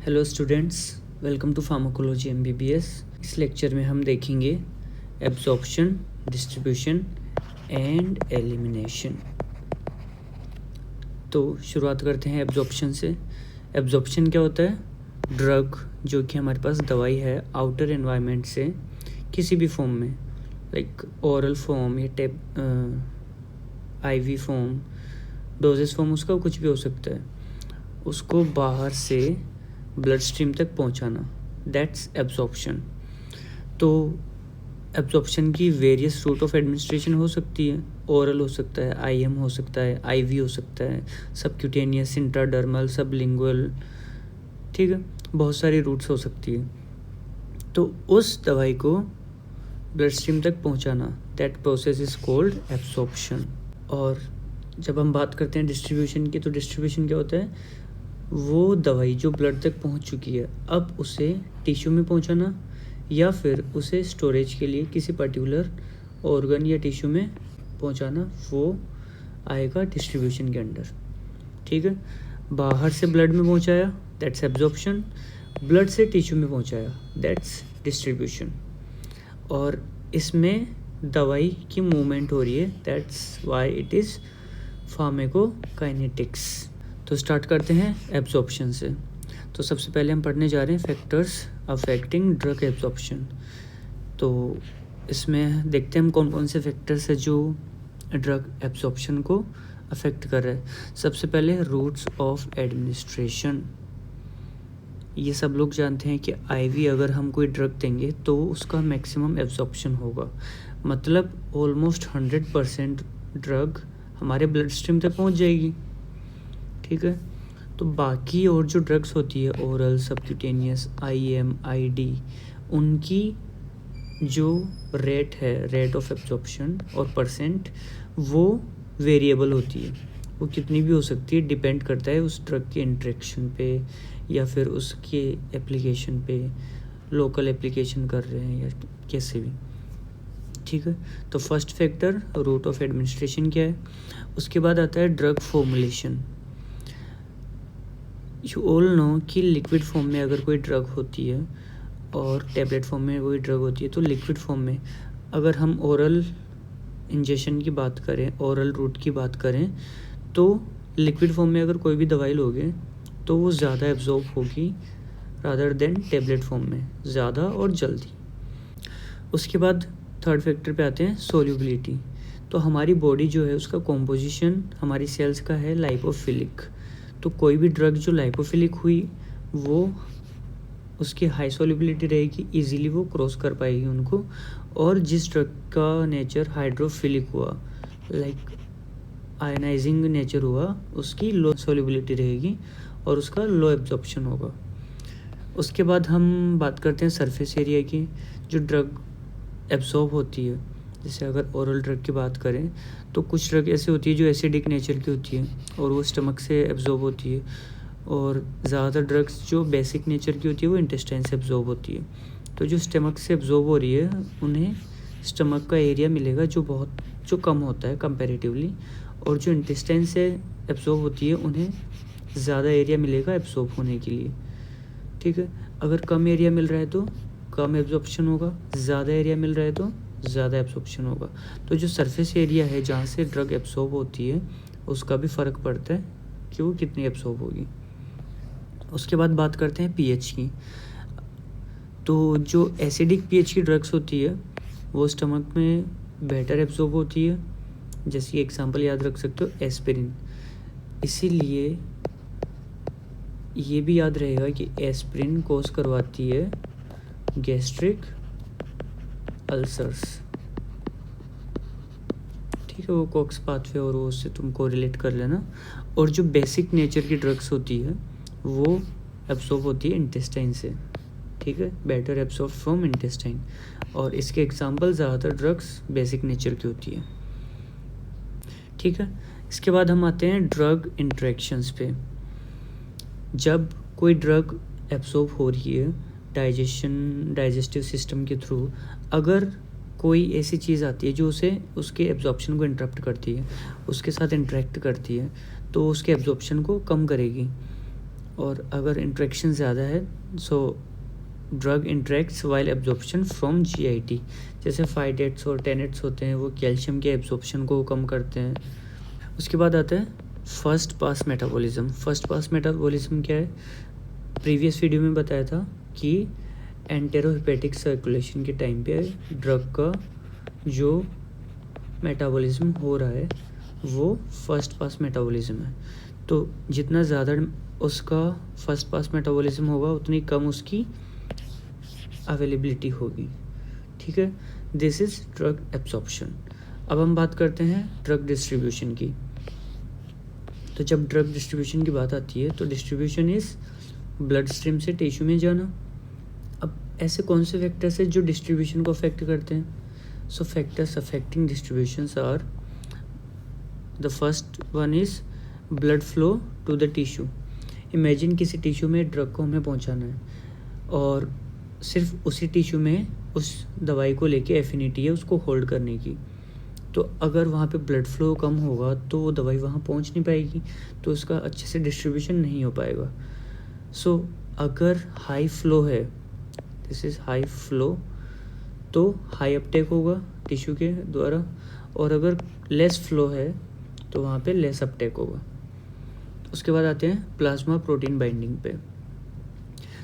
Hello students, welcome to pharmacology MBBS. इस lecture में हम देखेंगे एब्जॉर्प्शन, डिस्ट्रीब्यूशन एंड एलिमिनेशन। तो शुरुआत करते हैं एब्जॉर्प्शन से। एब्जॉर्प्शन क्या होता है? ड्रग जो कि हमारे पास दवाई है आउटर एनवायरनमेंट से किसी भी फॉर्म में, लाइक ओरल फॉर्म या आईवी फॉर्म, डोजेस फॉर्म, उसका कुछ भी हो सकता है, उसको बाहर से ब्लड स्ट्रीम तक पहुंचाना, दैट्स एब्जॉर्प्शन। तो एब्जॉर्प्शन की वेरियस रूट ऑफ एडमिनिस्ट्रेशन हो सकती है। ओरल हो सकता है, आईएम हो सकता है, आईवी हो सकता है, सबक्यूटेनियस, इंट्राडर्मल, सबलिंगुअल, ठीक है, बहुत सारी रूट्स हो सकती है। तो उस दवाई को ब्लड स्ट्रीम तक पहुंचाना, that process is called absorption. और जब हम बात करते हैं डिस्ट्रीब्यूशन की, तो डिस्ट्रीब्यूशन क्या होता है? वो दवाई जो ब्लड तक पहुंच चुकी है, अब उसे टिश्यू में पहुंचाना या फिर उसे स्टोरेज के लिए किसी पर्टिकुलर ऑर्गन या टिश्यू में पहुंचाना, वो आएगा डिस्ट्रीब्यूशन के अंडर। ठीक है, बाहर से ब्लड में पहुंचाया, दैट्स एब्जॉर्प्शन। ब्लड से टिश्यू में पहुंचाया, दैट्स डिस्ट्रीब्यूशन। और इसमें दवाई की मूवमेंट हो रही है, that's why it is pharmacokinetics. तो स्टार्ट करते हैं एब्जॉर्प्शन से। तो सबसे पहले हम पढ़ने जा रहे हैं फैक्टर्स अफेक्टिंग ड्रग एब्जॉर्प्शन। तो इसमें देखते हैं हम कौन कौन से फैक्टर्स है जो ड्रग एब्जॉर्प्शन को अफेक्ट कर रहे हैं। सबसे पहले रूट्स ऑफ एडमिनिस्ट्रेशन। ये सब लोग जानते हैं कि आईवी अगर हम कोई ड्रग देंगे तो उसका मैक्सिमम एब्जॉर्प्शन होगा, मतलब ऑलमोस्ट 100% ड्रग हमारे ब्लड स्ट्रीम तक पहुंच जाएगी। ठीक है, तो बाकी और जो ड्रग्स होती है ओरल, सबक्यूटेनियस, आईएम, आईडी, उनकी जो रेट है, रेट ऑफ एब्जॉर्प्शन और परसेंट, वो वेरिएबल होती है। वो कितनी भी हो सकती है, डिपेंड करता है उस ड्रग के इंट्रैक्शन पे या फिर उसके एप्लीकेशन पे, लोकल एप्लीकेशन कर रहे हैं या कैसे भी। ठीक है, तो first factor route of administration क्या है। उसके बाद आता है drug formulation. You all know कि लिक्विड फॉर्म में अगर कोई ड्रग होती है और टैबलेट फॉर्म में कोई ड्रग होती है, तो लिक्विड फॉर्म में अगर हम ओरल इंजेक्शन की बात करें, ओरल रूट की बात करें, तो लिक्विड फॉर्म में अगर कोई भी दवाई लोगे तो वो ज़्यादा एब्जॉर्ब होगी रादर देन टैबलेट फॉर्म में, ज़्यादा और जल्दी। उसके बाद थर्ड फैक्टर पे आते हैं सोल्यूबिलिटी। तो हमारी बॉडी जो है उसका कॉम्पोजिशन हमारी सेल्स का है लाइपोफिलिक। तो कोई भी ड्रग जो लाइपोफिलिक हुई वो उसकी हाई सोल्यूबिलिटी रहेगी, इजीली वो क्रॉस कर पाएगी उनको। और जिस ड्रग का नेचर हाइड्रोफिलिक हुआ, लाइक आयनाइजिंग नेचर हुआ, उसकी लो सोल्यूबिलिटी रहेगी और उसका लो एब्जॉर्प्शन होगा। उसके बाद हम बात करते हैं सरफेस एरिया की। जो ड्रग एब्जॉर्ब होती है, जैसे अगर ओरल ड्रग की बात करें तो कुछ ड्रग ऐसी होती है जो एसिडिक नेचर की होती है और वो स्टमक से एब्जॉर्ब होती है, और ज़्यादातर ड्रग्स जो बेसिक नेचर की होती है वो इंटेस्टाइन से एब्जॉर्ब होती है। तो जो स्टमक से एब्जॉर्ब हो रही है उन्हें स्टमक का एरिया मिलेगा जो कम होता है कंपैरेटिवली, और जो इंटेस्टाइन से एब्जॉर्ब होती है उन्हें ज़्यादा एरिया मिलेगा एब्जॉर्ब होने के लिए। ठीक है, अगर कम एरिया मिल रहा है तो कम एब्जॉर्प्शन होगा, ज़्यादा एरिया मिल रहा है तो ज़्यादा एब्जॉर्प्शन होगा। तो जो सरफेस एरिया है जहाँ से ड्रग एब्जॉर्ब होती है उसका भी फ़र्क पड़ता है कि वो कितनी एब्जॉर्ब होगी। उसके बाद बात करते हैं पीएच की। तो जो एसिडिक पीएच की ड्रग्स होती है वो स्टमक में बेटर एब्जॉर्ब होती है। जैसे एग्जांपल याद रख सकते हो एस्पिरिन। इसीलिए ये भी याद रहेगा कि एस्पिरिन कोज करवाती है गैस्ट्रिक अल्सर्स। ठीक है, वो कॉक्स पाथवे और वो उससे तुम कोरिलेट कर लेना। और जो बेसिक नेचर की ड्रग्स होती है वो एब्सॉर्ब होती है इंटेस्टाइन से। ठीक है, बेटर एब्सॉर्ब फ्रॉम इंटेस्टाइन। और इसके एग्जांपल ज़्यादातर ड्रग्स बेसिक नेचर की होती है। ठीक है, इसके बाद हम आते हैं ड्रग इंट्रैक्शंस पे। जब कोई ड्रग एब्सॉर्ब हो रही है डाइजेस्टिव सिस्टम के थ्रू, अगर कोई ऐसी चीज़ आती है जो उसे उसके एब्जॉर्प्शन को इंटरप्ट करती है, उसके साथ इंटरेक्ट करती है, तो उसके एब्जॉर्प्शन को कम करेगी। और अगर इंट्रैक्शन ज़्यादा है so drug interacts while absorption from GIT। जैसे फाइटेट्स और टेनेट्स होते हैं वो कैल्शियम के एब्जॉर्प्शन को कम करते हैं। उसके बाद आता है first pass metabolism. First pass metabolism क्या है? प्रीवियस वीडियो में बताया था कि एंटेरोहेपेटिक सर्कुलेशन के टाइम पे ड्रग का जो मेटाबॉलिज्म हो रहा है वो फर्स्ट पास मेटाबॉलिज्म है। तो जितना ज़्यादा उसका फर्स्ट पास मेटाबॉलिज्म होगा उतनी कम उसकी अवेलेबिलिटी होगी। ठीक है, दिस इज़ ड्रग एब्जॉर्प्शन। अब हम बात करते हैं ड्रग डिस्ट्रीब्यूशन की। तो जब ड्रग डिस्ट्रीब्यूशन की बात आती है तो डिस्ट्रीब्यूशन इज़ ब्लड स्ट्रीम से टिश्यू में जाना। अब ऐसे कौन से फैक्टर्स हैं जो डिस्ट्रीब्यूशन को अफेक्ट करते हैं? So factors affecting distributions are, the first one is blood flow to the tissue. Imagine किसी टिश्यू में ड्रग को हमें पहुंचाना है और सिर्फ उसी टिश्यू में उस दवाई को लेके एफिनिटी है उसको होल्ड करने की। तो अगर वहाँ पे ब्लड फ्लो कम होगा तो वो दवाई वहाँ पहुँच नहीं पाएगी, तो उसका अच्छे से डिस्ट्रीब्यूशन नहीं हो पाएगा। सो अगर हाई फ्लो है, दिस इज़ हाई फ्लो, तो हाई अपटेक होगा टिश्यू के द्वारा, और अगर लेस फ्लो है तो वहाँ पे लेस अपटेक होगा। उसके बाद आते हैं प्लाज्मा प्रोटीन बाइंडिंग पे।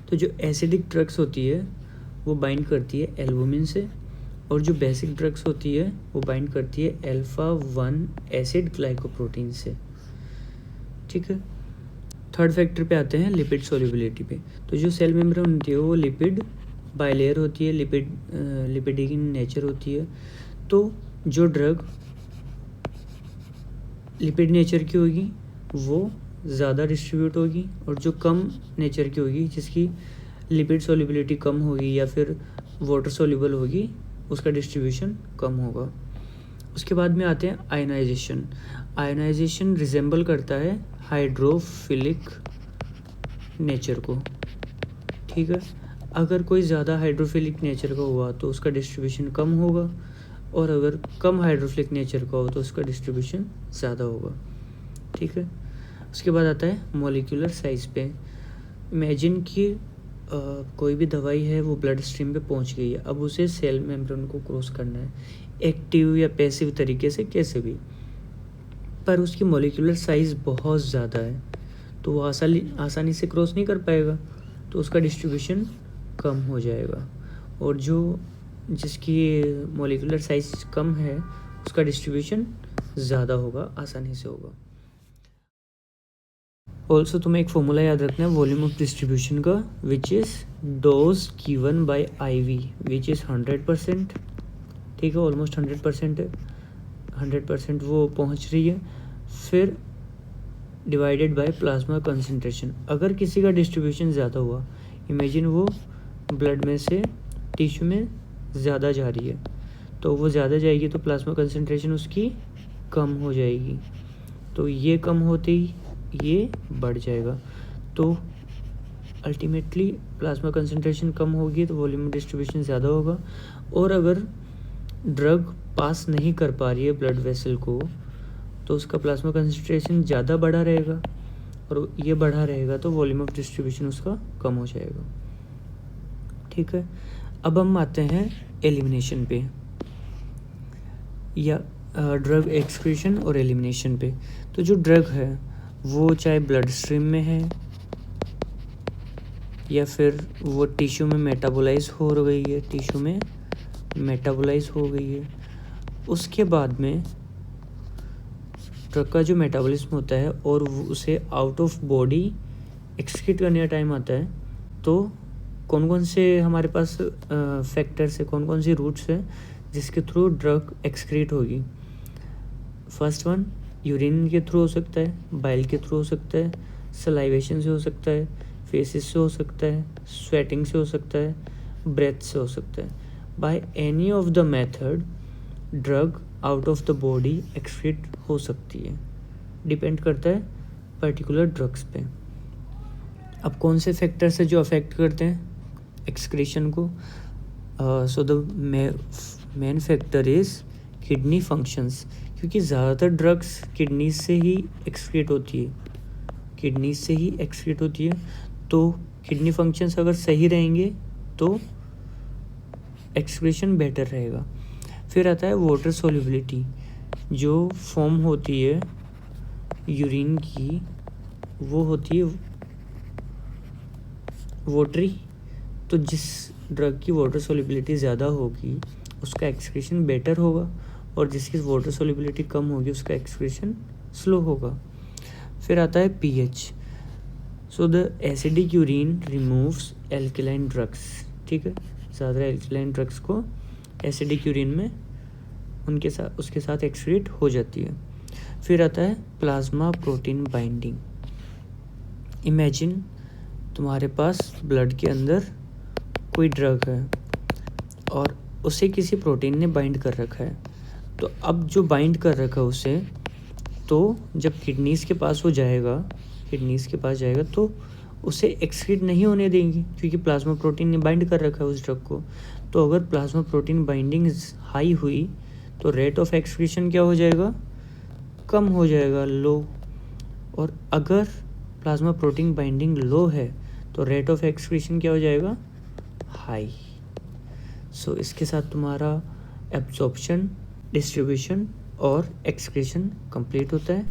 तो जो एसिडिक ड्रग्स होती है वो बाइंड करती है एल्बुमिन से, और जो बेसिक ड्रग्स होती है वो बाइंड करती है अल्फा-1 एसिड ग्लाइकोप्रोटीन से। ठीक है, थर्ड फैक्टर पे आते हैं लिपिड सोल्युबिलिटी पे। तो जो सेल मेम्ब्रेन होती है वो लिपिड बाइलेयर होती है, लिपिडिक इन नेचर होती है। तो जो ड्रग लिपिड नेचर की होगी वो ज़्यादा डिस्ट्रीब्यूट होगी, और जो कम नेचर की होगी जिसकी लिपिड सोल्युबिलिटी कम होगी या फिर वाटर सोल्यूबल होगी उसका डिस्ट्रीब्यूशन कम होगा। उसके बाद में आते हैं आयनाइजेशन। आयनाइजेशन रिजेंबल करता है हाइड्रोफिलिक नेचर को। ठीक है, अगर कोई ज़्यादा हाइड्रोफिलिक नेचर का हुआ तो उसका डिस्ट्रीब्यूशन कम होगा, और अगर कम हाइड्रोफिलिक नेचर का हो तो उसका डिस्ट्रीब्यूशन ज़्यादा होगा। ठीक है, उसके बाद आता है मॉलिक्यूलर साइज़ पे। इमेजिन कि कोई भी दवाई है वो ब्लड स्ट्रीम पे पहुंच गई है, अब उसे सेल मेम्ब्रेन को क्रॉस करना है, एक्टिव या पैसिव तरीके से कैसे भी, पर उसकी मॉलिक्यूलर साइज़ बहुत ज़्यादा है तो वो आसानी से क्रॉस नहीं कर पाएगा, तो उसका डिस्ट्रीब्यूशन कम हो जाएगा। और जो जिसकी मॉलिक्यूलर साइज़ कम है उसका डिस्ट्रीब्यूशन ज़्यादा होगा, आसानी से होगा। ऑल्सो तुम्हें एक फॉर्मूला याद रखना है वॉल्यूम ऑफ डिस्ट्रीब्यूशन का, which is dose given by IV, which is 100%। ठीक है, ऑलमोस्ट 100% है, 100% वो पहुंच रही है। फिर डिवाइडेड बाय प्लाज्मा कंसंट्रेशन। अगर किसी का डिस्ट्रीब्यूशन ज़्यादा हुआ, इमेजिन वो ब्लड में से टिश्यू में ज़्यादा जा रही है, तो वो ज़्यादा जाएगी तो प्लाज्मा कंसंट्रेशन उसकी कम हो जाएगी, तो ये कम होते ही ये बढ़ जाएगा। तो अल्टीमेटली प्लाज्मा कंसंट्रेशन कम होगी तो वॉल्यूम डिस्ट्रीब्यूशन ज़्यादा होगा। और अगर ड्रग पास नहीं कर पा रही है ब्लड वेसल को तो उसका प्लाज्मा कंसंट्रेशन ज़्यादा बढ़ा रहेगा, और ये बढ़ा रहेगा तो वॉल्यूम ऑफ डिस्ट्रीब्यूशन उसका कम हो जाएगा। ठीक है, अब हम आते हैं एलिमिनेशन पे, या ड्रग एक्सक्रीशन और एलिमिनेशन पे। तो जो ड्रग है वो चाहे ब्लड स्ट्रीम में है या फिर वो टिश्यू में मेटाबोलाइज हो गई है, टिश्यू में मेटाबोलाइज हो गई है, उसके बाद में ड्रग का जो मेटाबॉलिज्म होता है और उसे आउट ऑफ बॉडी एक्सक्रीट करने का टाइम आता है, तो कौन कौन से हमारे पास फैक्टर्स है, कौन कौन सी रूट्स है जिसके थ्रू ड्रग एक्सक्रीट होगी? फर्स्ट वन यूरिन के थ्रू हो सकता है, बाइल के थ्रू हो सकता है, सलाइवेशन से हो सकता है, फेसेस से हो सकता है, स्वेटिंग से हो सकता है, ब्रेथ से हो सकता है। By any of the method drug out of the body excrete हो सकती है, डिपेंड करता है पर्टिकुलर ड्रग्स पे। अब कौन से फैक्टर्स है जो अफेक्ट करते हैं एक्सक्रीशन को? So the main factor is kidney functions, क्योंकि ज़्यादातर ड्रग्स किडनी से ही एक्सक्रीट होती है। किडनी से ही एक्सक्रीट होती है। तो किडनी फंक्शंस अगर सही रहेंगे तो एक्सक्रीशन बेटर रहेगा। फिर आता है वाटर सोल्युबिलिटी। जो फॉर्म होती है यूरिन की वो होती है वाटरी। तो जिस ड्रग की वाटर सोल्युबिलिटी ज़्यादा होगी उसका एक्सक्रीशन बेटर होगा, और जिसकी वाटर सोल्युबिलिटी कम होगी उसका एक्सक्रीशन स्लो होगा। फिर आता है pH. So the acidic urine removes alkaline drugs. ठीक है, ज़्यादा एल्कलाइन ड्रग्स को एसिडिक यूरिन में उसके साथ एक्सक्रीट हो जाती है। फिर आता है प्लाज्मा प्रोटीन बाइंडिंग। इमेजिन तुम्हारे पास ब्लड के अंदर कोई ड्रग है और उसे किसी प्रोटीन ने बाइंड कर रखा है। तो अब जो बाइंड कर रखा है उसे, तो जब किडनीज़ के पास जाएगा तो उसे एक्सक्रीट नहीं होने देंगी, क्योंकि प्लाज्मा प्रोटीन ने बाइंड कर रखा है उस ड्रग को। तो अगर प्लाज्मा प्रोटीन बाइंडिंग हाई हुई तो रेट ऑफ एक्सक्रीशन क्या हो जाएगा, कम हो जाएगा, लो। और अगर प्लाज्मा प्रोटीन बाइंडिंग लो है तो रेट ऑफ एक्सक्रीशन क्या हो जाएगा, हाई। सो इसके साथ तुम्हारा एब्जॉर्प्शन, डिस्ट्रीब्यूशन और एक्सक्रीशन कंप्लीट होता है।